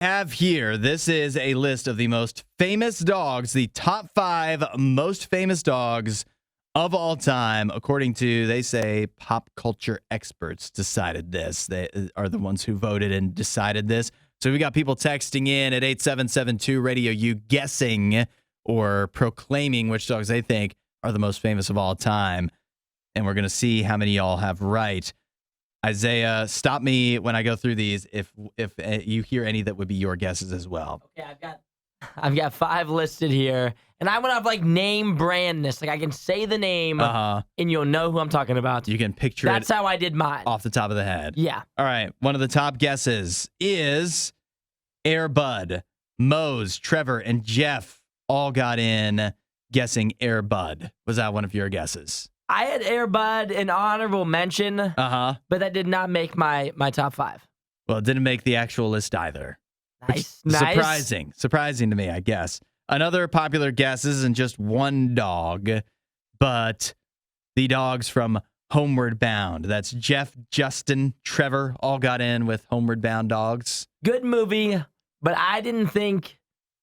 have here, this is a list of the most famous dogs, the top 5 most famous dogs of all time, according to, they say, pop culture experts decided this. They are the ones who voted and decided this. So we got people texting in at 8772 Radio U guessing or proclaiming which dogs they think are the most famous of all time. And we're going to see how many y'all have right. Isaiah, stop me when I go through these if you hear any that would be your guesses as well. Okay, I've got 5 listed here, and I want to have like name brandness. Like I can say the name, and you'll know who I'm talking about. You can picture That's how I did mine. Off the top of the head. Yeah. All right. One of the top guesses is AirBud. Mose, Trevor, and Jeff all got in guessing AirBud. Was that one of your guesses? I had AirBud an honorable mention, but that did not make my top 5. Well, it didn't make the actual list either. Nice. Surprising to me, I guess. Another popular guess isn't just one dog, but the dogs from Homeward Bound. That's Jeff, Justin, Trevor, all got in with Homeward Bound dogs. Good movie, but I didn't think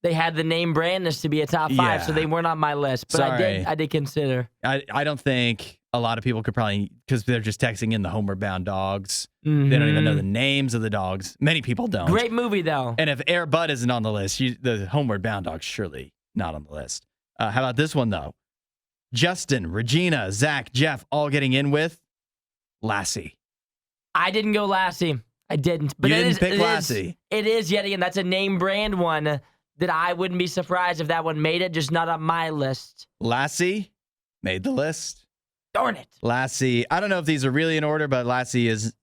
they had the name brandness to be a top 5, so they weren't on my list. But I did consider. I don't think a lot of people could probably, because they're just texting in the Homeward Bound dogs. They don't even know the names of the dogs. Many people don't. Great movie, though. And if AirBud isn't on the list, the Homeward Bound dog's surely not on the list. How about this one, though? Justin, Regina, Zach, Jeff, all getting in with Lassie. I didn't go Lassie. I didn't. But you didn't pick Lassie. It is, yet again, that's a name brand one that I wouldn't be surprised if that one made it, just not on my list. Lassie made the list. Darn it. Lassie, I don't know if these are really in order, but Lassie is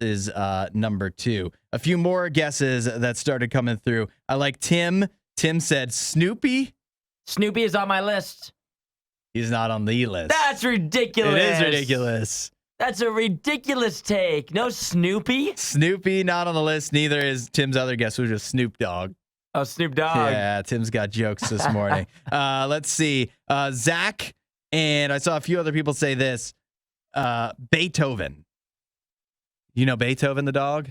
number 2. A few more guesses that started coming through. I like Tim. Tim said Snoopy. Snoopy is on my list. He's not on the list. That's ridiculous. It is ridiculous. That's a ridiculous take. No Snoopy? Snoopy not on the list. Neither is Tim's other guess, which was Snoop Dogg. Oh, Snoop Dogg. Yeah, Tim's got jokes this morning. Let's see. Zach, and I saw a few other people say this. Beethoven. You know Beethoven the dog?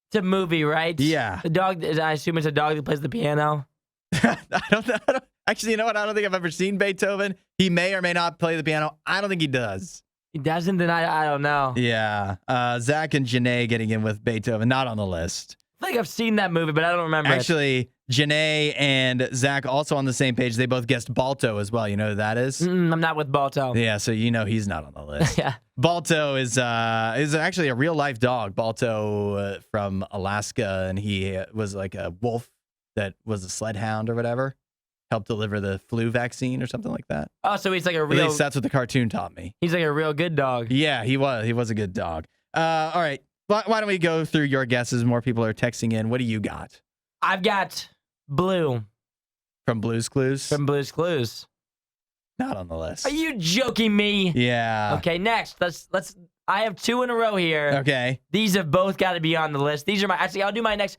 It's a movie, right? Yeah. The dog, I assume it's a dog that plays the piano. I don't know. Actually, you know what? I don't think I've ever seen Beethoven. He may or may not play the piano. I don't think he does. He doesn't? Then I don't know. Yeah. Zach and Janae getting in with Beethoven. Not on the list. I think I've seen that movie, but I don't remember Actually, Janae and Zach also on the same page. They both guessed Balto as well. You know who that is? I'm not with Balto. Yeah, so you know he's not on the list. Yeah. Balto is actually a real life dog. Balto from Alaska, and he was like a wolf that was a sled hound or whatever. Helped deliver the flu vaccine or something like that. Oh, so he's like a real... At least that's what the cartoon taught me. He's like a real good dog. Yeah, he was. He was a good dog. All right. Why don't we go through your guesses? More people are texting in. What do you got? I've got Blue. From Blue's Clues? From Blue's Clues. Not on the list. Are you joking me? Yeah. Okay, next. Let's. I have 2 in a row here. Okay. These have both got to be on the list. These are my... Actually, I'll do my next...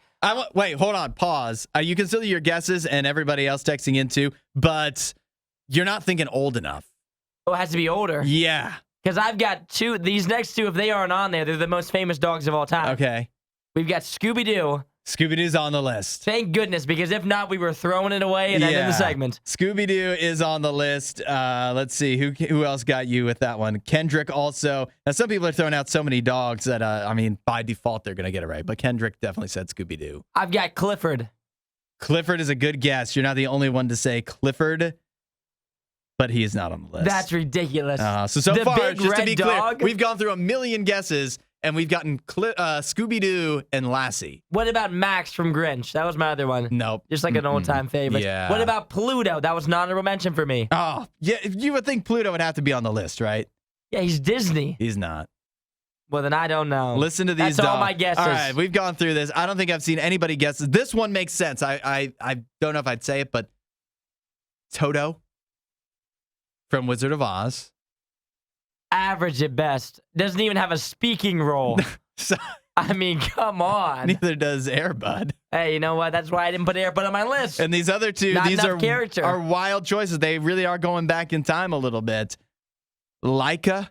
Wait, hold on. Pause. You can still do your guesses and everybody else texting in too, but you're not thinking old enough. Oh, it has to be older. Yeah. Because I've got 2. These next 2, if they aren't on there, they're the most famous dogs of all time. Okay. We've got Scooby-Doo. Scooby-Doo's on the list. Thank goodness, because if not, we were throwing it away and ending the segment. Scooby-Doo is on the list. Let's see. Who else got you with that one? Kendrick also. Now, some people are throwing out so many dogs that, by default, they're going to get it right. But Kendrick definitely said Scooby-Doo. I've got Clifford. Clifford is a good guess. You're not the only one to say Clifford, but he is not on the list. That's ridiculous. So far, just to be clear, we've gone through a million guesses, and we've gotten Scooby-Doo and Lassie. What about Max from Grinch? That was my other one. Nope. Just like an old-time favorite. Yeah. What about Pluto? That was an honorable mention for me. Oh, yeah. You would think Pluto would have to be on the list, right? Yeah, he's Disney. He's not. Well, then I don't know. Listen to these That's dogs. all my guesses. All right, we've gone through this. I don't think I've seen anybody guess this. This one makes sense. I don't know if I'd say it, but Toto from Wizard of Oz. Average at best. Doesn't even have a speaking role. I mean, come on. Neither does AirBud. Hey, you know what? That's why I didn't put AirBud on my list. And these other 2, these are wild choices. They really are going back in time a little bit. Laika.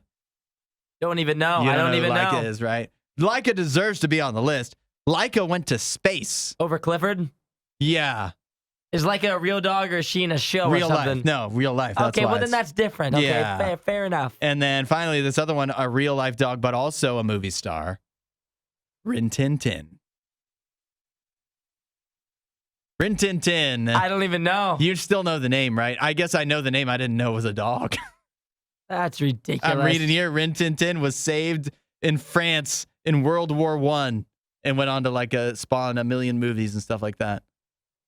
Don't even know. I don't even know. Laika is, right? Laika deserves to be on the list. Laika went to space. Over Clifford? Yeah. Is like a real dog, or is she in a show Real or something? life. No, real life. That's Okay, why well then that's different. Okay, Yeah. fair enough. And then finally, this other one, a real life dog, but also a movie star. Rin Tin Tin. Rin Tin Tin. I don't even know. You still know the name, right? I guess I know the name. I didn't know it was a dog. That's ridiculous. I'm reading here. Rin Tin Tin was saved in France in World War I and went on to like spawn a million movies and stuff like that.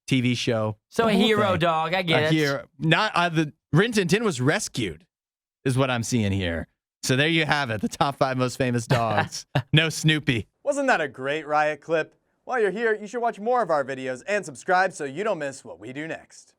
TV show. So The a whole hero thing. dog. I get it. The Rin Tin Tin was rescued, is what I'm seeing here. So there you have it. The top 5 most famous dogs. No Snoopy. Wasn't that a great Riot clip? While you're here, you should watch more of our videos and subscribe so you don't miss what we do next.